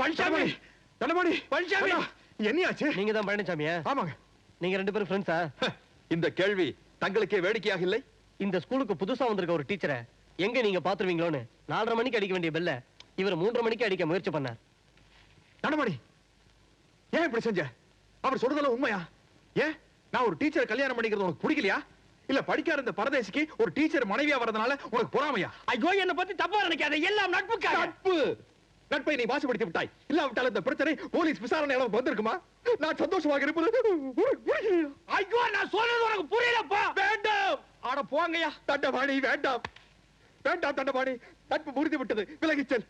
பழனிசாமி தண்டபாணி பழனிசாமி என்னையாச்சு? நீங்க தான் பழனிசாமியா? ஆமாங்க. நீங்க 2 பேரும் ஃப்ரெண்ட்ஸா? இந்த கேள்வி தங்களுக்கே வேடிக்கையாக இல்லை? இந்த ஸ்கூலுக்கு புதுசா வந்திருக்க ஒரு டீச்சரை எங்க நீங்க பாத்துருவீங்களோன்னு 4:30 மணிக்கு அடிக்க வேண்டிய பெல்ல இவர் 3:30 மணிக்கு அடிக்க முயற்சி பண்ணார். தண்டபாணி ஏன் இப்படி செஞ்ச? அவர் சொல்றதெல்லாம் உண்மையா? ஏன் நான் ஒரு டீச்சரை கல்யாணம் பண்ணிக்கிறது உனக்கு பிடிக்கலையா? இல்ல படிக்காத இந்த பரதேசிக்கு ஒரு டீச்சர் மனைவியா வரதுனால உனக்கு பொறாமையா? ஐயோ என்ன பத்தி தப்பா நினைக்காத, எல்லாம் நட்புக்காக. நட்பு நட்பை நீ வாசப்படுத்தி விட்டாய். இல்லாவிட்டால் இந்த பிரச்சனை போலீஸ் விசாரணை அளவுக்கு வந்திருக்குமா? நான் சந்தோஷமாக இருப்பது ஐயோ நான் சொல்றது உனக்கு புரியலப்பா. வேண்டாம். ஆட போங்கய்யா. தண்டபாணி வேண்டாம் வேண்டாம். தண்டபாணி நட்பு முறிந்து விட்டது, விலகிச் செல்.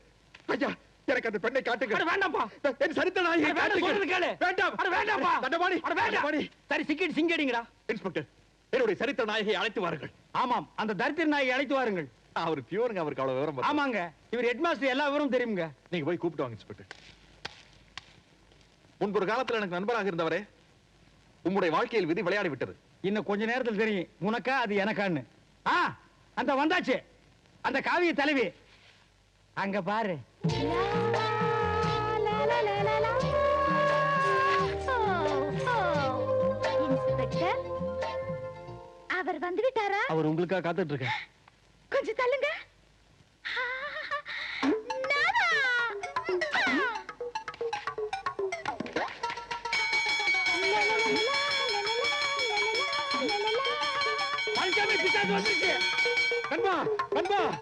ஐயா எனக்கு அந்த பெண்ணை காட்டுங்க. வேண்டாம்ப்பா. என் சரித்த நாயை சொல்றது கேளு. வேண்டாம். வேண்டாம்ப்பா. தண்டபாணி வேண்டாம். சரி சிக்கெட் சிங்கடிங்கடா. இன்ஸ்பெக்டர் என்னுடைய சரித்திர நாயகை அழைத்து வாருங்கள். ஆமாம் அந்த தரித்திர நாயை அழைத்து வாருங்கள். அவர் பியூருங்க, அவருக்கு அவ்வளவு விவரம் பத்தாது. ஆமாங்க இவர் ஹெட்மாஸ்டர் எல்லா விவரம் தெரியுங்க. நீங்க போய் கூப்பிட்டு வாங்க இன்ஸ்பெக்டர். முன்பொரு காலத்துல எனக்கு நண்பராக இருந்தவரே, உங்களுடைய வாழ்க்கையில் விதி விளையாடி விட்டது. இன்னும் கொஞ்ச நேரத்தில் தெரியும் உனக்கா அது எனக்கான்னு. அந்த வந்தாச்சு அந்த காவிய தலைவி. அங்க பாரு. இன்ஸ்பெக்டர் அவர் வந்து விட்டாரா? அவர் உங்களுக்காக காத்துட்டு இருக்க. கொஞ்சம் தள்ளுங்க. பழனிசாமி பிசாசு வந்துருச்சு. நண்பா நண்பா